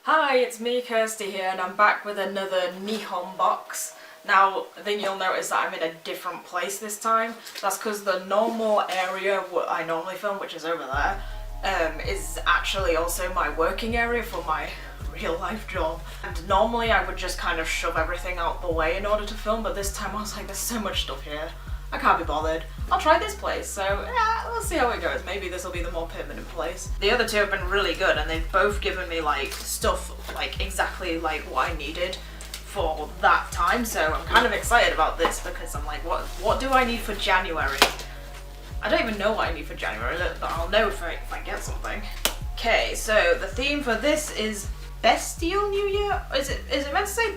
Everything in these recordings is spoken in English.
Hi, it's me, Kirsty here, and I'm back with another Nihon box. Now, I think you'll notice that I'm in a different place this time. That's because the normal area what I normally film, which is over there, is actually also my working area for my real life job. And normally I would just kind of shove everything out the way in order to film, but this time I was like, there's so much stuff here. I can't be bothered. I'll try this place, so yeah, we'll see how it goes. Maybe this will be the more permanent place. The other two have been really good, and they've both given me like stuff like exactly like what I needed for that time, so I'm kind of excited about this because I'm like, what do I need for January? I don't even know what I need for January, but I'll know if I get something. Okay, so the theme for this is Bestial New Year? Is it meant to say?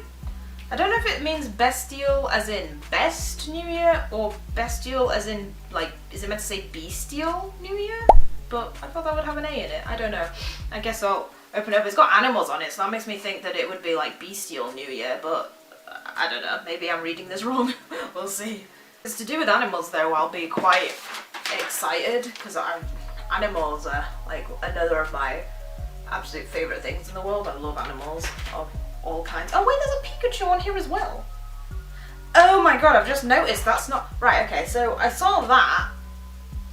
I don't know if it means bestial as in best New Year or bestial as in like, is it meant to say bestial New Year? But I thought that would have an A in it. I don't know. I guess I'll open it up. It's got animals on it, so that makes me think that it would be like bestial New Year, but I don't know. Maybe I'm reading this wrong. We'll see. If it's to do with animals though, I'll be quite excited because animals are like another of my absolute favourite things in the world. I love animals of all kinds. Oh wait, there's a Pikachu on here as well. Oh my god, I've just noticed that's not... Right, okay, so I saw that,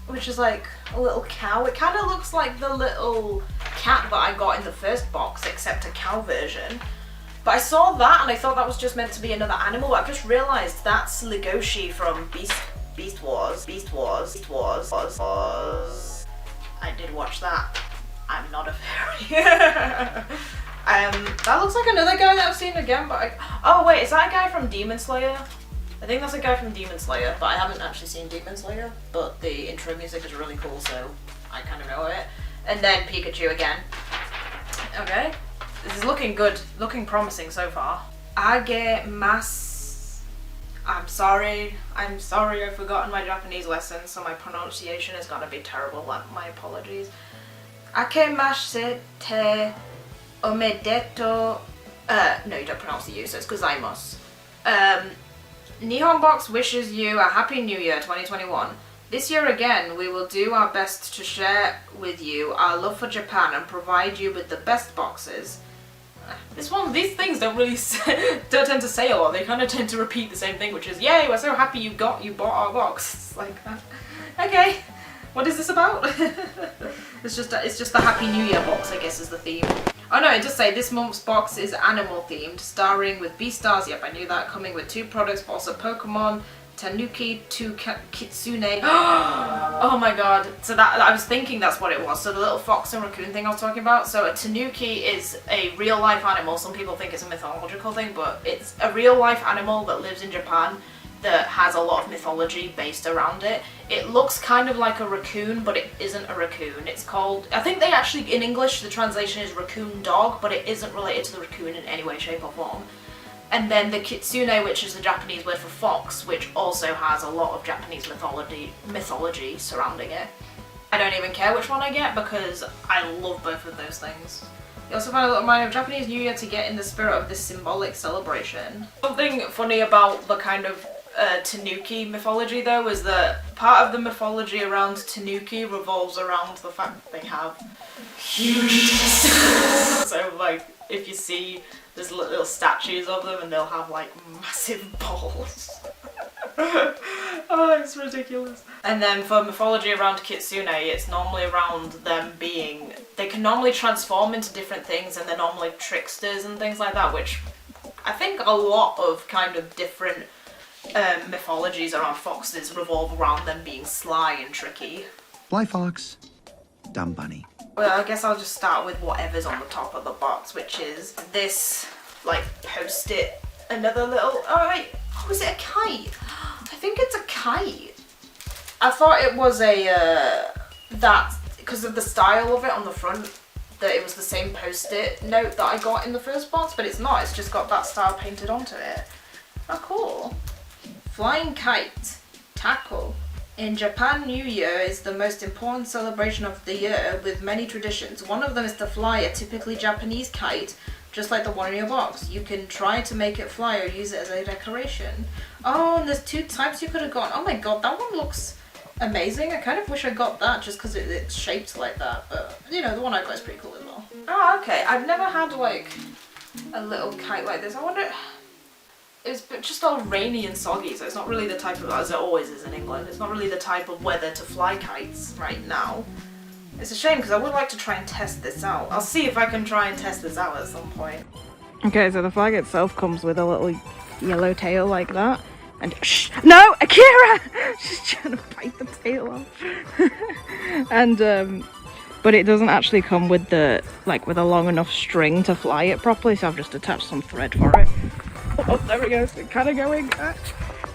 which is like a little cow. It kind of looks like the little cat that I got in the first box, except a cow version. But I saw that and I thought that was just meant to be another animal, but I've just realised that's Legoshi from Beast Wars. I did watch that. I'm not a fairy. That looks like another guy that I've seen again, but oh wait, is that a guy from Demon Slayer? I think that's a guy from Demon Slayer, but I haven't actually seen Demon Slayer, but the intro music is really cool, so I kind of know it. And then Pikachu again. Okay, this is looking good, looking promising so far. Age mas... I'm sorry, I've forgotten my Japanese lesson, so my pronunciation is gonna be terrible, my apologies. Akemashite omedeto, no, you don't pronounce the U, so it's gozaimasu. Nihon Box wishes you a Happy New Year 2021. This year again, we will do our best to share with you our love for Japan and provide you with the best boxes. These things don't really don't tend to say a lot. They kind of tend to repeat the same thing, which is, yay, we're so happy you bought our box. It's like, okay, what is this about? It's just the Happy New Year box, I guess, is the theme. Oh no, it does say this month's box is animal themed, starring with Beastars, yep I knew that, coming with 2 products, but also Pokemon, Tanuki, 2 Kitsune. Oh my god, so that, I was thinking that's what it was, so the little fox and raccoon thing I was talking about. So a Tanuki is a real life animal. Some people think it's a mythological thing, but it's a real life animal that lives in Japan that has a lot of mythology based around it. It looks kind of like a raccoon, but it isn't a raccoon. It's called, I think they actually, in English, the translation is raccoon dog, but it isn't related to the raccoon in any way, shape or form. And then the kitsune, which is the Japanese word for fox, which also has a lot of Japanese mythology surrounding it. I don't even care which one I get because I love both of those things. You also find a little reminder of Japanese New Year to get in the spirit of this symbolic celebration. Something funny about the kind of Tanuki mythology though is that part of the mythology around Tanuki revolves around the fact that they have huge testicles. So like if you see there's little statues of them and they'll have like massive balls. Oh, it's ridiculous. And then for mythology around Kitsune, it's normally around them being, they can normally transform into different things and they're normally tricksters and things like that, which I think a lot of kind of different mythologies around foxes revolve around them being sly and tricky. Fly fox, dumb bunny. Well, I guess I'll just start with whatever's on the top of the box, which is this, like, post-it, another little, oh wait, oh, is it a kite? I think it's a kite. I thought it was a, because of the style of it on the front, that it was the same post-it note that I got in the first box, but it's not, it's just got that style painted onto it. Oh, cool. Flying kite, tackle. In Japan, New Year is the most important celebration of the year with many traditions. One of them is to fly a typically Japanese kite, just like the one in your box. You can try to make it fly or use it as a decoration. Oh, and there's 2 types you could have gotten. Oh my god, that one looks amazing. I kind of wish I got that just because it's shaped like that, but you know, the one I got is pretty cool as well. Oh, okay. I've never had like a little kite like this. I wonder. It's just all rainy and soggy, so it's not really the type of, as it always is in England, it's not really the type of weather to fly kites right now. It's a shame because I would like to try and test this out. I'll see if I can try and test this out at some point. Okay, so the flag itself comes with a little yellow tail like that. And shh! No! Akira! She's trying to bite the tail off. And but it doesn't actually come with the, like, with a long enough string to fly it properly, so I've just attached some thread for it. Oh, there we go, it's kind of going.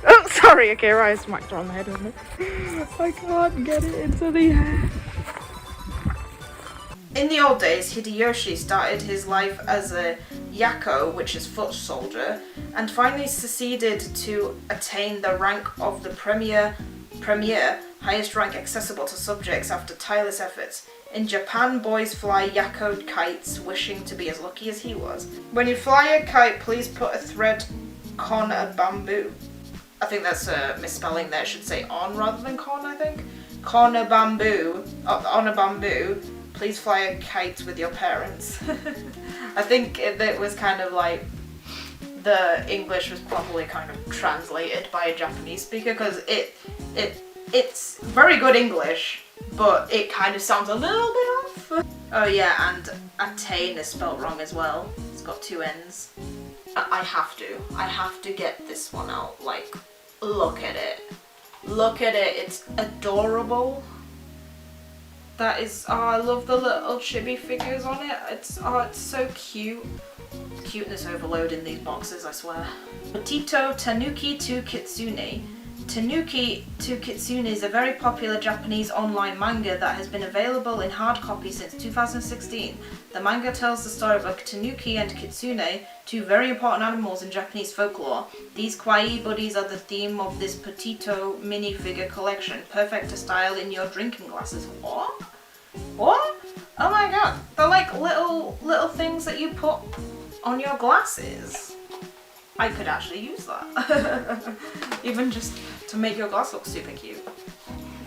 Oh, sorry, Akira, I smacked her on the head with it. I can't get it into the air. In the old days, Hideyoshi started his life as a yako, which is foot soldier, and finally succeeded to attain the rank of the premier, highest rank accessible to subjects after tireless efforts. In Japan, boys fly yako kites, wishing to be as lucky as he was. When you fly a kite, please put a thread con a bamboo. I think that's a misspelling there. It should say on rather than con, I think. Con a bamboo. On a bamboo. Please fly a kite with your parents. I think it was kind of like the English was probably kind of translated by a Japanese speaker, because it's very good English, but it kind of sounds a little bit off. Oh yeah, and attain is spelled wrong as well. It's got two N's. I have to get this one out. Like, look at it. Look at it, it's adorable. That is, oh, I love the little chibi figures on it. It's so cute. Cuteness overload in these boxes, I swear. Potito Tanuki to Kitsune. Tanuki to Kitsune is a very popular Japanese online manga that has been available in hard copy since 2016. The manga tells the story of Tanuki and Kitsune, two very important animals in Japanese folklore. These kawaii buddies are the theme of this Potito minifigure collection, perfect to style in your drinking glasses. What? What? Oh my god, they're like little things that you put on your glasses. I could actually use that. Even just to make your glass look super cute.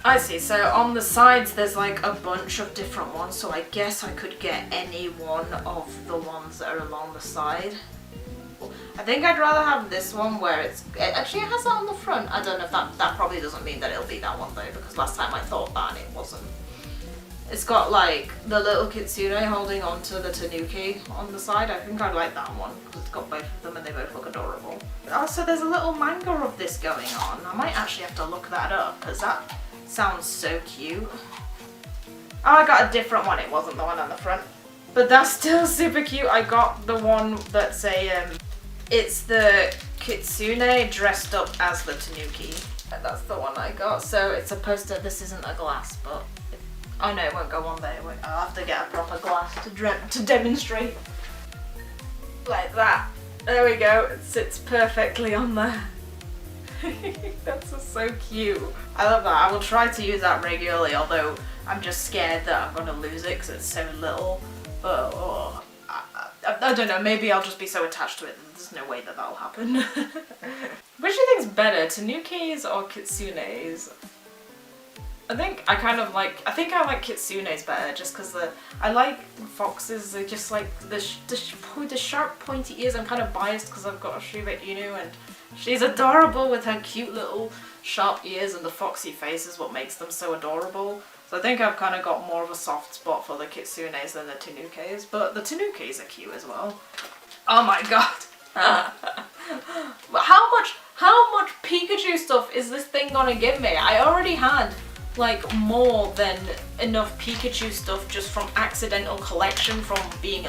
I see, so on the sides there's like a bunch of different ones, so I guess I could get any one of the ones that are along the side. I think I'd rather have this one where it actually has that on the front. I don't know if that probably doesn't mean that it'll be that one though, because last time I thought that and it wasn't. It's got like the little kitsune holding onto the tanuki on the side. I think I like that one because it's got both of them and they both look adorable. Also, there's a little manga of this going on. I might actually have to look that up because that sounds so cute. Oh, I got a different one. It wasn't the one on the front, but that's still super cute. I got the one that's it's the kitsune dressed up as the tanuki. That's the one I got. So it's supposed to. This isn't a glass, but. Oh no, it won't go on there. I'll have to get a proper glass to demonstrate. Like that. There we go. It sits perfectly on there. That's just so cute. I love that. I will try to use that regularly, although I'm just scared that I'm going to lose it because it's so little. But I don't know, maybe I'll just be so attached to it that there's no way that that'll happen. Which do you think's better, Tanukis or Kitsunes? I think I like Kitsune's better just because I like foxes. They're just like the sharp pointy ears. I'm kind of biased because I've got a Shiba Inu and she's adorable with her cute little sharp ears, and the foxy face is what makes them so adorable. So I think I've kind of got more of a soft spot for the Kitsunes than the Tanukis, but the Tanukis are cute as well. Oh my god. How much Pikachu stuff is this thing gonna give me? I already had like more than enough Pikachu stuff just from accidental collection from being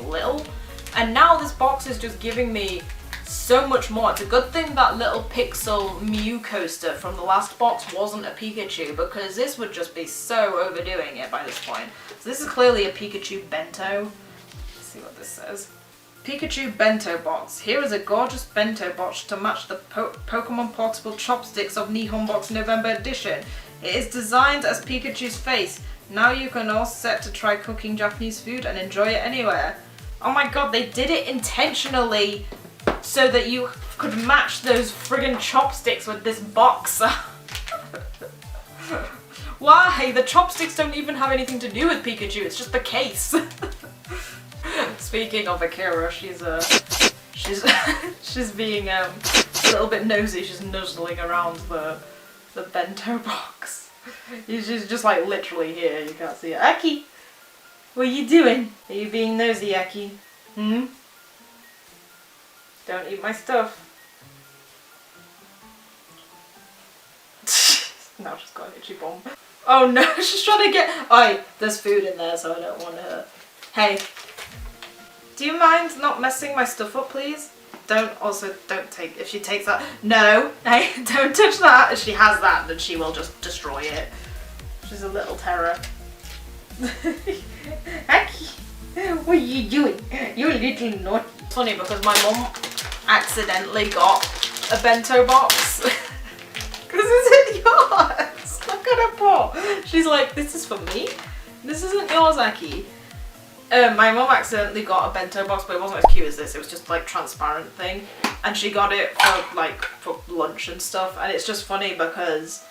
little, and now this box is just giving me so much more. It's a good thing that little pixel Mew coaster from the last box wasn't a Pikachu, because this would just be so overdoing it by this point. So this is clearly a Pikachu Bento. Let's see what this says. Pikachu Bento box. Here is a gorgeous bento box to match the Pokemon Portable Chopsticks of Nihon Box November edition. It is designed as Pikachu's face. Now you can all set to try cooking Japanese food and enjoy it anywhere. Oh my god, they did it intentionally so that you could match those friggin' chopsticks with this box. Why? The chopsticks don't even have anything to do with Pikachu, it's just the case. Speaking of Akira, she's she's being a little bit nosy. She's nuzzling around the bento box. She's just like literally here. You can't see her. Aki, what are you doing? Are you being nosy, Aki? Hmm? Don't eat my stuff. Now she's got an itchy bomb. Oh no, she's trying to get... Oi, there's food in there, so I don't want her. Hey. Do you mind not messing my stuff up, please? Don't take... If she takes that... No. Hey, don't touch that. If she has that, then she will just destroy it. She's a little terror. Aki, what are you doing? You're a little naughty. It's funny because my mum accidentally got a bento box. Because it's yours. Look at her paw. She's like, this is for me? This isn't yours, Aki. My mum accidentally got a bento box, but it wasn't as cute as this. It was just like transparent thing. And she got it for lunch and stuff. And it's just funny because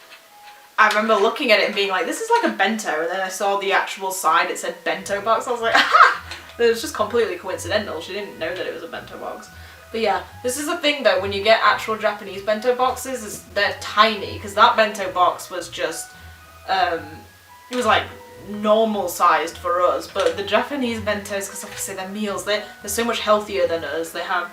I remember looking at it and being like, this is like a bento. And then I saw the actual side, it said bento box. I was like, aha! It was just completely coincidental. She didn't know that it was a bento box. But yeah, this is the thing though, when you get actual Japanese bento boxes, is they're tiny, because that bento box was just, it was like normal sized for us, but the Japanese bentos, because obviously they're meals, they're so much healthier than us. They have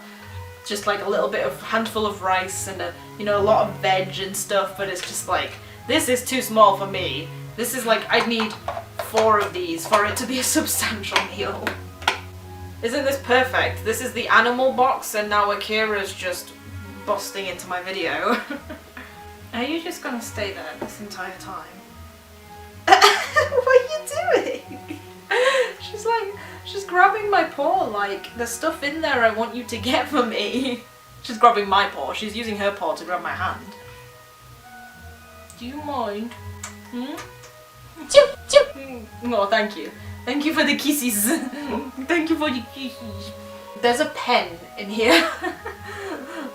just like a little bit of handful of rice and a, you know, a lot of veg and stuff, but it's just like, this is too small for me. This is like, I'd need 4 of these for it to be a substantial meal. Isn't this perfect? This is the animal box and now Akira's just busting into my video. Are you just gonna stay there this entire time? What are you doing? She's like, she's grabbing my paw like, there's stuff in there I want you to get for me. She's grabbing my paw, she's using her paw to grab my hand. Do you mind? Hmm? Oh, thank you. Thank you for the kisses. Thank you for the kisses. There's a pen in here.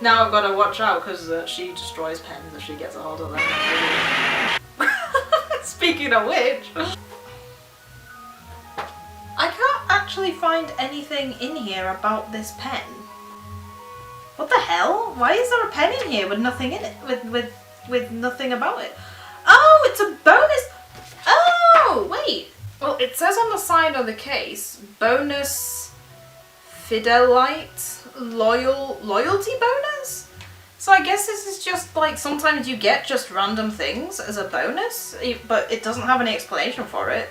Now I've got to watch out because she destroys pens if she gets a hold of them. Speaking of which, I can't actually find anything in here about this pen. What the hell? Why is there a pen in here with nothing in it? With nothing about it? Oh, it's a bonus. Oh, wait. Well, it says on the side of the case, bonus Fidelite loyalty bonus? So I guess this is just like, sometimes you get just random things as a bonus, but it doesn't have any explanation for it.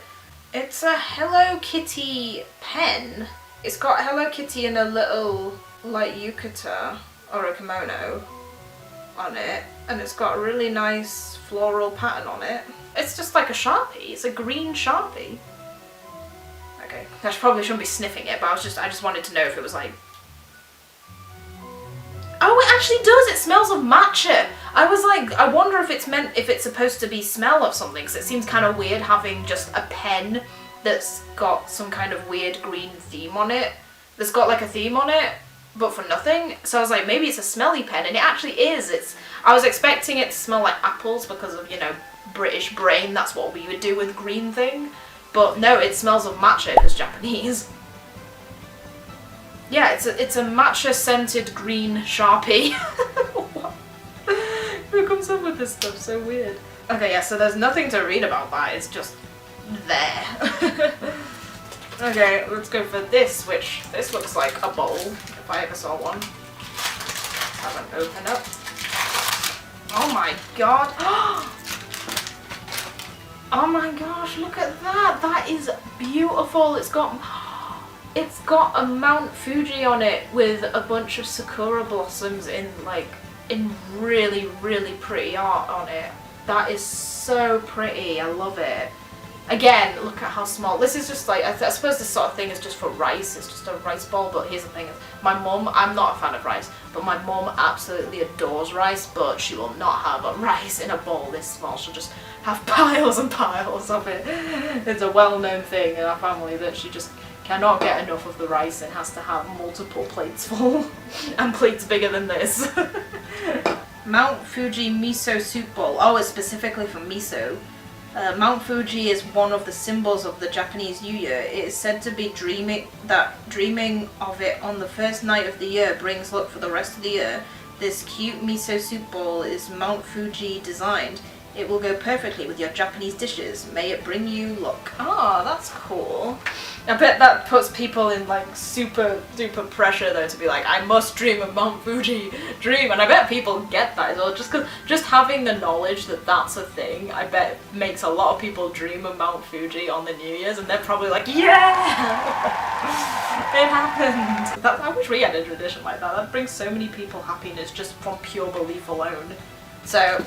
It's a Hello Kitty pen. It's got Hello Kitty in a little, like, yukata, or a kimono on it, and it's got a really nice floral pattern on it. It's just like a Sharpie. It's a green Sharpie. Okay, I probably shouldn't be sniffing it, but I just wanted to know if it was like... Oh, it actually does! It smells of matcha! I was like, I wonder if it's supposed to be smell of something, because it seems kind of weird having just a pen that's got some kind of weird green theme on it. That's got like a theme on it, but for nothing. So I was like, maybe it's a smelly pen, and it actually is. I was expecting it to smell like apples because of, you know, British brain, that's what we would do with green thing. But no, it smells of matcha because Japanese. Yeah, it's a matcha scented green Sharpie. What? Who comes up with this stuff? So weird. Okay, yeah, so there's nothing to read about that, it's just there. Okay, let's go for this, which this looks like a bowl, if I ever saw one. Let's have an open up. Oh my god. Oh my gosh, look at that. That is beautiful. It's got a Mount Fuji on it with a bunch of Sakura blossoms in really, really pretty art on it. That is so pretty. I love it. Again, look at how small. This is just like, I suppose this sort of thing is just for rice. It's just a rice ball, but here's the thing. My mum, I'm not a fan of rice, but my mum absolutely adores rice, but she will not have a rice in a bowl this small. She'll just have piles and piles of it. It's a well-known thing in our family that she just cannot get enough of the rice and has to have multiple plates full. And plates bigger than this. Mount Fuji miso soup bowl. Oh, it's specifically for miso. Mount Fuji is one of the symbols of the Japanese New Year. It is said to be dreaming of it on the first night of the year brings luck for the rest of the year. This cute miso soup bowl is Mount Fuji designed. It will go perfectly with your Japanese dishes. May it bring you luck. Ah, that's cool. I bet that puts people in like super duper pressure though to be like, I must dream of Mount Fuji, dream. And I bet people get that as well. Just having the knowledge that that's a thing, I bet makes a lot of people dream of Mount Fuji on the New Year's, and they're probably like, yeah, it happened. I wish we had a tradition like that. That brings so many people happiness just from pure belief alone. So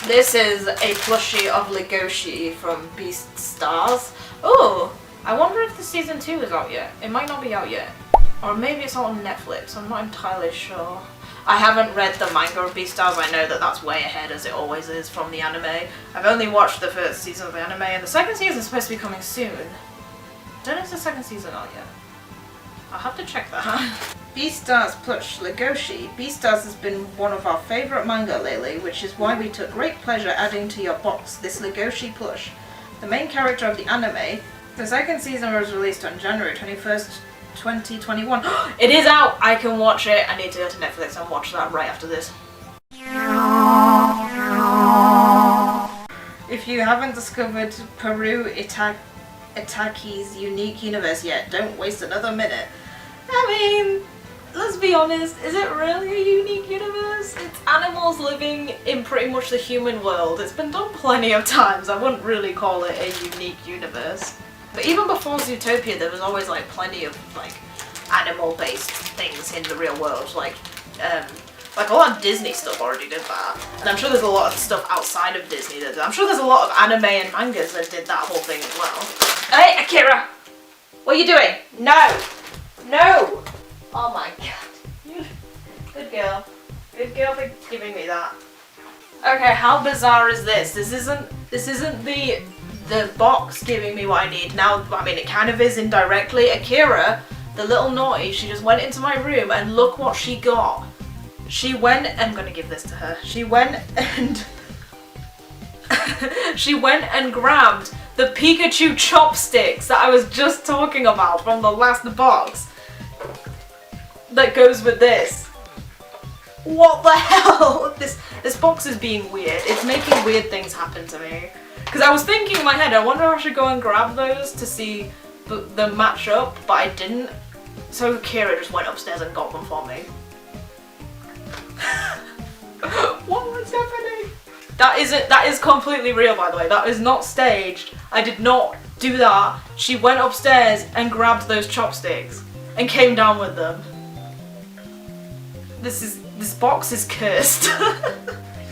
this is a plushie of Legoshi from Beastars. Oh, I wonder if the season 2 is out yet. It might not be out yet. Or maybe it's out on Netflix, I'm not entirely sure. I haven't read the manga of Beastars. I know that that's way ahead, as it always is, from the anime. I've only watched the first season of the anime, and the second season is supposed to be coming soon. Don't know if the second season out yet. I'll have to check that. Beastars plush Legoshi. Beastars has been one of our favourite manga lately, which is why we took great pleasure adding to your box this Legoshi plush. The main character of the anime. The second season was released on January 21st, 2021. It is out! I can watch it. I need to go to Netflix and watch that right after this. If you haven't discovered Peru Itaki's unique universe yet, don't waste another minute. I mean, let's be honest, is it really a unique universe? It's animals living in pretty much the human world. It's been done plenty of times. I wouldn't really call it a unique universe. But even before Zootopia, there was always like plenty of like animal-based things in the real world. Like a lot of Disney stuff already did that. And I'm sure there's a lot of stuff outside of Disney that did. I'm sure there's a lot of anime and mangas that did that whole thing as well. Hey, Akira! What are you doing? No! No! Oh my god. Good girl. Good girl for giving me that. Okay, how bizarre is this? This isn't the box giving me what I need. Now, I mean, it kind of is indirectly. Akira, the little naughty, she just went into my room and look what she got. She went, I'm gonna give this to her. She went and she went and grabbed the Pikachu chopsticks that I was just talking about from the last box. That goes with this. What the hell? This box is being weird. It's making weird things happen to me. Because I was thinking in my head, I wonder if I should go and grab those to see the match up, but I didn't. So Kira just went upstairs and got them for me. What's happening? That is completely real, by the way. That is not staged. I did not do that. She went upstairs and grabbed those chopsticks and came down with them. This box is cursed.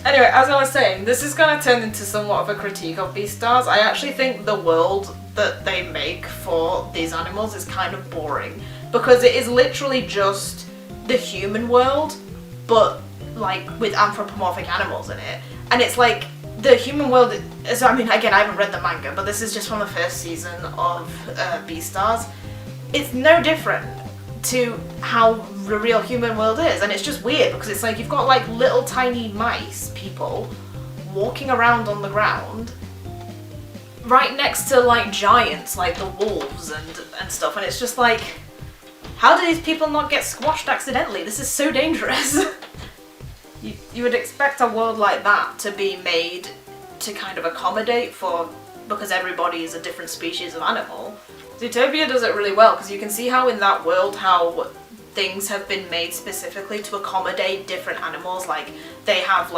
Anyway, as I was saying, this is going to turn into somewhat of a critique of Beastars. I actually think the world that they make for these animals is kind of boring, because it is literally just the human world, but like with anthropomorphic animals in it. And it's like the human world is, I mean, again, I haven't read the manga, but this is just from the first season of Beastars. It's no different to how the real human world is, and it's just weird because it's like you've got like little tiny mice people walking around on the ground right next to like giants like the wolves and stuff, and it's just like, how do these people not get squashed accidentally? This is so dangerous. You would expect a world like that to be made to kind of accommodate for, because everybody is a different species of animal. Zootopia does it really well, because you can see how in that world how things have been made specifically to accommodate different animals. Like they have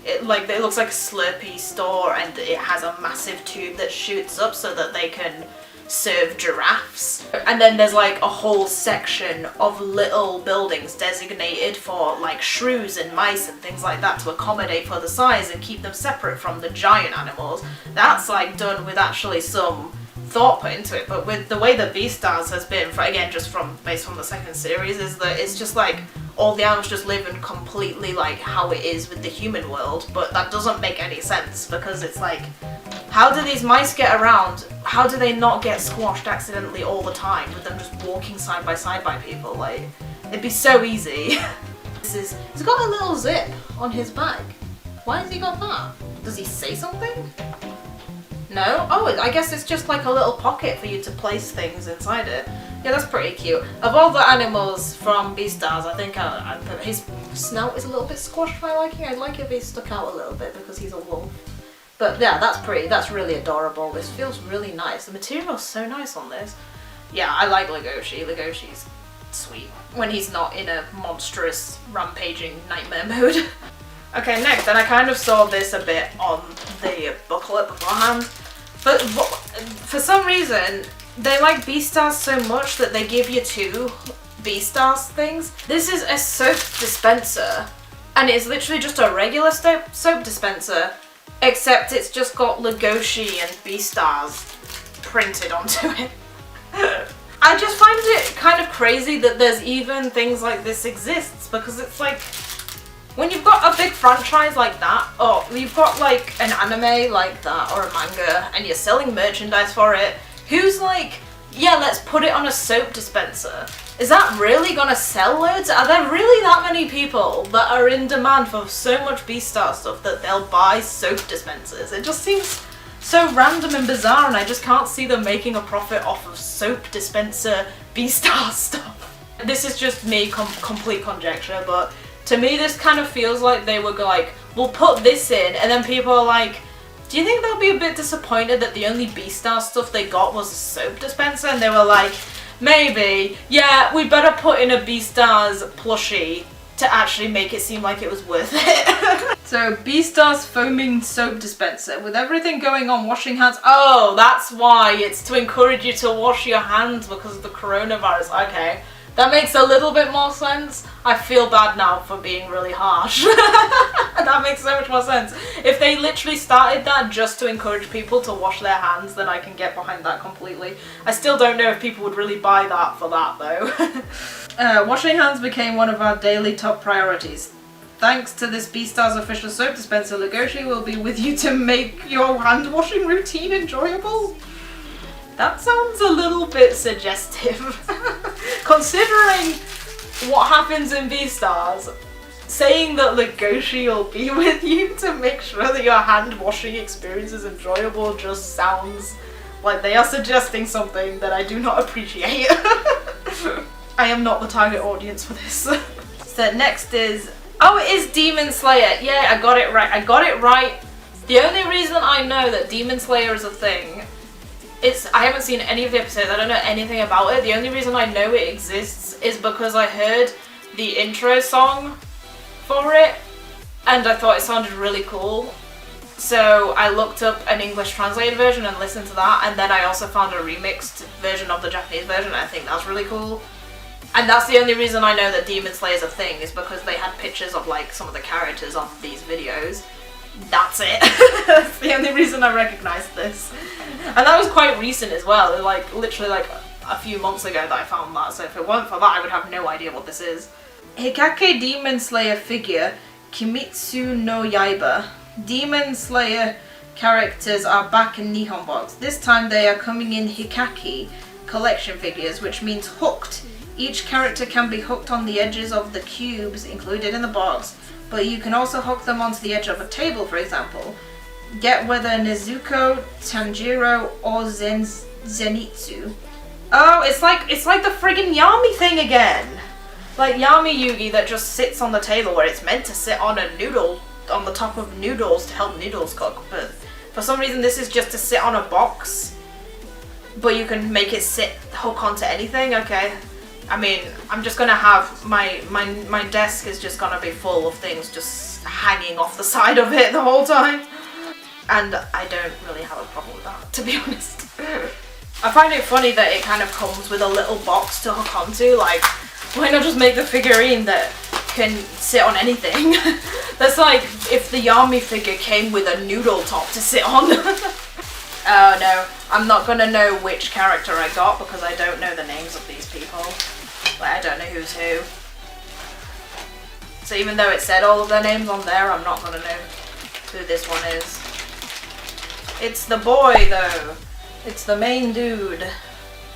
it looks like a Slurpee store, and it has a massive tube that shoots up so that they can serve giraffes. And then there's like a whole section of little buildings designated for like shrews and mice and things like that to accommodate for the size and keep them separate from the giant animals. That's like done with actually some thought put into it, but with the way that Beastars has been, again, just based on the second series, is that it's just like all the animals just live in completely like how it is with the human world, but that doesn't make any sense, because it's like, how do these mice get around? How do they not get squashed accidentally all the time with them just walking side by people? Like, it'd be so easy. He's got a little zip on his bag. Why has he got that? Does he say something? No? Oh, I guess it's just like a little pocket for you to place things inside it. Yeah, that's pretty cute. Of all the animals from Beastars, I think his snout is a little bit squashed for my liking. I'd like if he stuck out a little bit because he's a wolf. But yeah, that's pretty. That's really adorable. This feels really nice. The material's so nice on this. Yeah, I like Legoshi. Legoshi's sweet when he's not in a monstrous, rampaging nightmare mode. Okay, next, and I kind of saw this a bit on the booklet beforehand, but for some reason, they like Beastars so much that they give you 2 Beastars things. This is a soap dispenser, and it's literally just a regular soap dispenser, except it's just got Legoshi and Beastars printed onto it. I just find it kind of crazy that there's even things like this exists, because it's like, when you've got a big franchise like that, or you've got like an anime like that, or a manga, and you're selling merchandise for it, who's like, yeah, let's put it on a soap dispenser? Is that really gonna sell loads? Are there really that many people that are in demand for so much Beastar stuff that they'll buy soap dispensers? It just seems so random and bizarre, and I just can't see them making a profit off of soap dispenser Beastar stuff. This is just me, complete conjecture, but to me this kind of feels like they were like, we'll put this in, and then people are like, do you think they'll be a bit disappointed that the only Beastar stuff they got was a soap dispenser? And they were like, maybe, yeah, we better put in a Beastars plushie to actually make it seem like it was worth it. So, Beastars foaming soap dispenser. With everything going on, washing hands. Oh, that's why. It's to encourage you to wash your hands because of the coronavirus. Okay. That makes a little bit more sense. I feel bad now for being really harsh. That makes so much more sense. If they literally started that just to encourage people to wash their hands, then I can get behind that completely. I still don't know if people would really buy that for that though. Washing hands became one of our daily top priorities. Thanks to this Beastars official soap dispenser, Legoshi will be with you to make your hand washing routine enjoyable. That sounds a little bit suggestive. Considering what happens in Beastars, saying that Legoshi will be with you to make sure that your hand washing experience is enjoyable just sounds like they are suggesting something that I do not appreciate. I am not the target audience for this. So next is, oh, it is Demon Slayer. Yeah, I got it right. I got it right. The only reason I know that Demon Slayer is a thing, I haven't seen any of the episodes, I don't know anything about it. The only reason I know it exists is because I heard the intro song for it and I thought it sounded really cool. So I looked up an English translated version and listened to that, and then I also found a remixed version of the Japanese version and I think that's really cool. And that's the only reason I know that Demon Slayer is a thing, is because they had pictures of like some of the characters on these videos. That's it. That's the only reason I recognised this. And that was quite recent as well, like literally like a few months ago that I found that, so if it weren't for that I would have no idea what this is. Hikake Demon Slayer figure, Kimitsu no Yaiba. Demon Slayer characters are back in Nihon box. This time they are coming in Hikake collection figures, which means hooked. Each character can be hooked on the edges of the cubes included in the box, but you can also hook them onto the edge of a table, for example. Get whether Nezuko, Tanjiro, or Zenitsu. Oh, it's like the friggin' Yami thing again! Like Yami Yugi that just sits on the table where it's meant to sit on a noodle, on the top of noodles to help noodles cook, but for some reason this is just to sit on a box, but you can make it hook onto anything. Okay. I mean, I'm just gonna have my desk is just gonna be full of things just hanging off the side of it the whole time. And I don't really have a problem with that, to be honest. I find it funny that it kind of comes with a little box to hook onto. Like, why not just make the figurine that can sit on anything? That's like if the Yami figure came with a noodle top to sit on. Oh no, I'm not gonna know which character I got because I don't know the names of these people. Like, I don't know who's who. So even though it said all of their names on there, I'm not gonna know who this one is. It's the boy though. It's the main dude.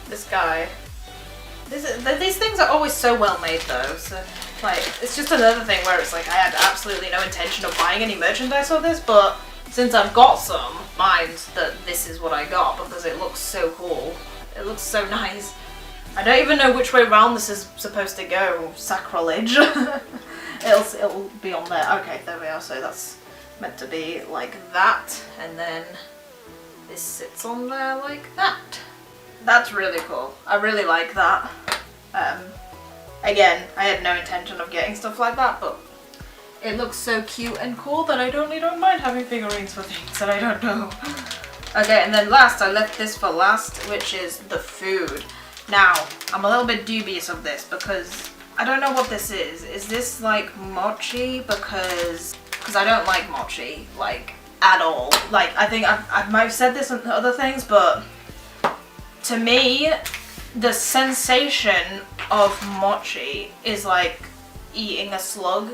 This guy. These things are always so well made though, so like, it's just another thing where it's like I had absolutely no intention of buying any merchandise of this, but since I've got some, mind that this is what I got because it looks so cool. It looks so nice. I don't even know which way round this is supposed to go. Sacrilege. it'll be on there. Okay, there we are. So that's meant to be like that, and then this sits on there like that. That's really cool. I really like that. Again, I had no intention of getting stuff like that, but it looks so cute and cool that I don't mind having figurines for things that I don't know. Okay, and then last, I left this for last, which is the food. Now, I'm a little bit dubious of this because I don't know what this is. Is this like mochi? Because I don't like mochi, like, at all. Like, I think I might have said this on other things, but to me, the sensation of mochi is like eating a slug.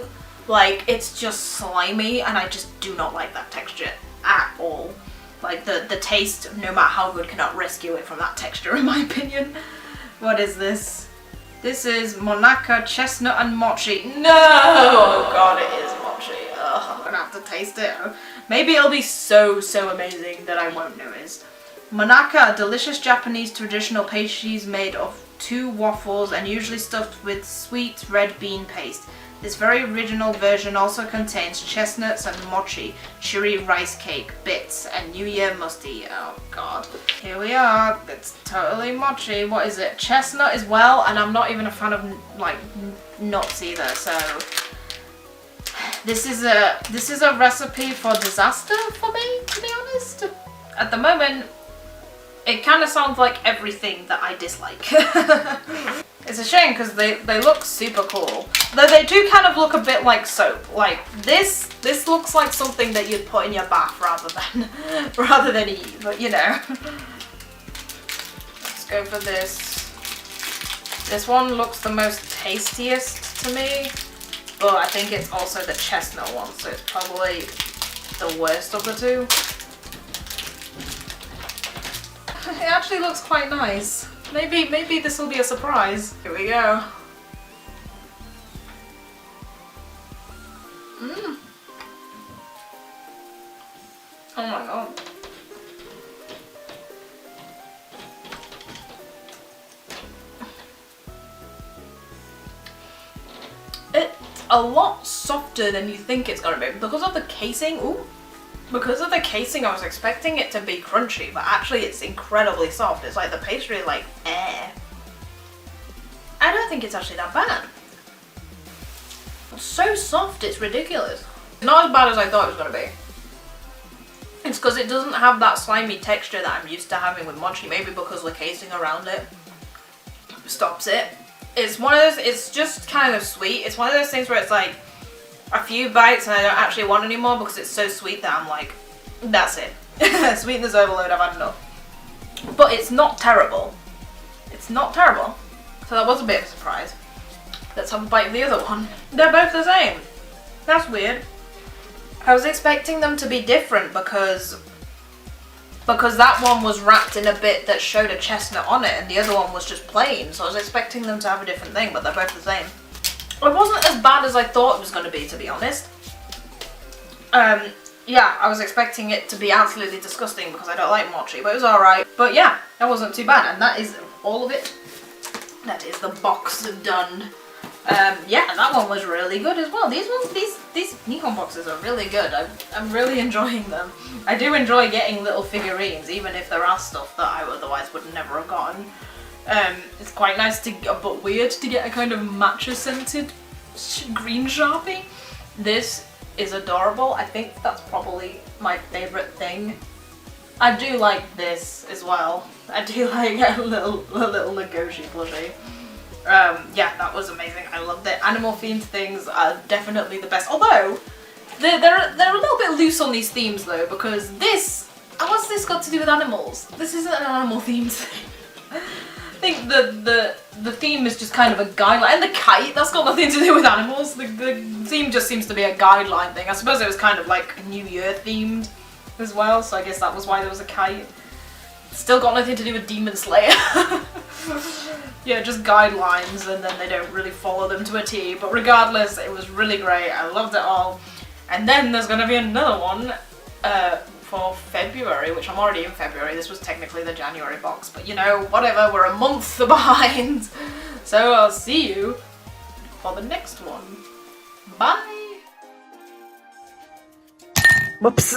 Like, it's just slimy, and I just do not like that texture at all. Like, the taste, no matter how good, cannot rescue it from that texture, in my opinion. What is this? This is Monaka, chestnut, and mochi. No! Oh god, it is mochi. Ugh, I'm gonna have to taste it. Maybe it'll be so amazing that I won't notice. Monaka, a delicious Japanese traditional pastries made of 2 waffles and usually stuffed with sweet red bean paste. This very original version also contains chestnuts and mochi, chewy rice cake, bits, and New Year musty. Oh god. Here we are. It's totally mochi. What is it? Chestnut as well, and I'm not even a fan of like nuts either, so this is a recipe for disaster for me, to be honest. At the moment, it kind of sounds like everything that I dislike. It's a shame because they look super cool. Though they do kind of look a bit like soap. Like this looks like something that you'd put in your bath rather than eat, but you know. Let's go for this. This one looks the most tastiest to me, but I think it's also the chestnut one, so it's probably the worst of the two. It actually looks quite nice. Maybe this will be a surprise. Here we go. Mmm. Oh my god. It's a lot softer than you think it's gonna be because of the casing. Ooh. Because of the casing, I was expecting it to be crunchy, but actually it's incredibly soft. It's like the pastry is like air. I don't think it's actually that bad. It's so soft, it's ridiculous. It's not as bad as I thought it was going to be. It's because it doesn't have that slimy texture that I'm used to having with mochi, maybe because the casing around it stops it. It's one of those, it's just kind of sweet. It's one of those things where it's like, a few bites and I don't actually want any more because it's so sweet that I'm like, that's it. Sweetness overload, I've had enough. But it's not terrible. It's not terrible. So that was a bit of a surprise. Let's have a bite of the other one. They're both the same. That's weird. I was expecting them to be different because that one was wrapped in a bit that showed a chestnut on it and the other one was just plain. So I was expecting them to have a different thing, but they're both the same. It wasn't as bad as I thought it was going to be honest. Yeah, I was expecting it to be absolutely disgusting because I don't like mochi, but it was alright. But yeah, that wasn't too bad, and that is all of it. That is the box done. Yeah, that one was really good as well. These Nihon boxes are really good. I'm really enjoying them. I do enjoy getting little figurines, even if there are stuff that I otherwise would never have gotten. It's quite nice but weird to get a kind of matcha scented green Sharpie. This is adorable. I think that's probably my favourite thing. I do like this as well. I do like a little Legoshi plushie. Yeah, that was amazing. I loved it. Animal themed things are definitely the best. Although they're a little bit loose on these themes though, because what's this got to do with animals? This isn't an animal themed thing. I think the theme is just kind of a guideline, and the kite, that's got nothing to do with animals. The theme just seems to be a guideline thing. I suppose it was kind of like New Year themed as well, so I guess that was why there was a kite. Still got nothing to do with Demon Slayer. Yeah, just guidelines, and then they don't really follow them to a T, but regardless, it was really great. I loved it all. And then there's gonna be another one for February, which I'm already in February. This was technically the January box, but you know, whatever, we're a month behind. So I'll see you for the next one. Bye! Whoops.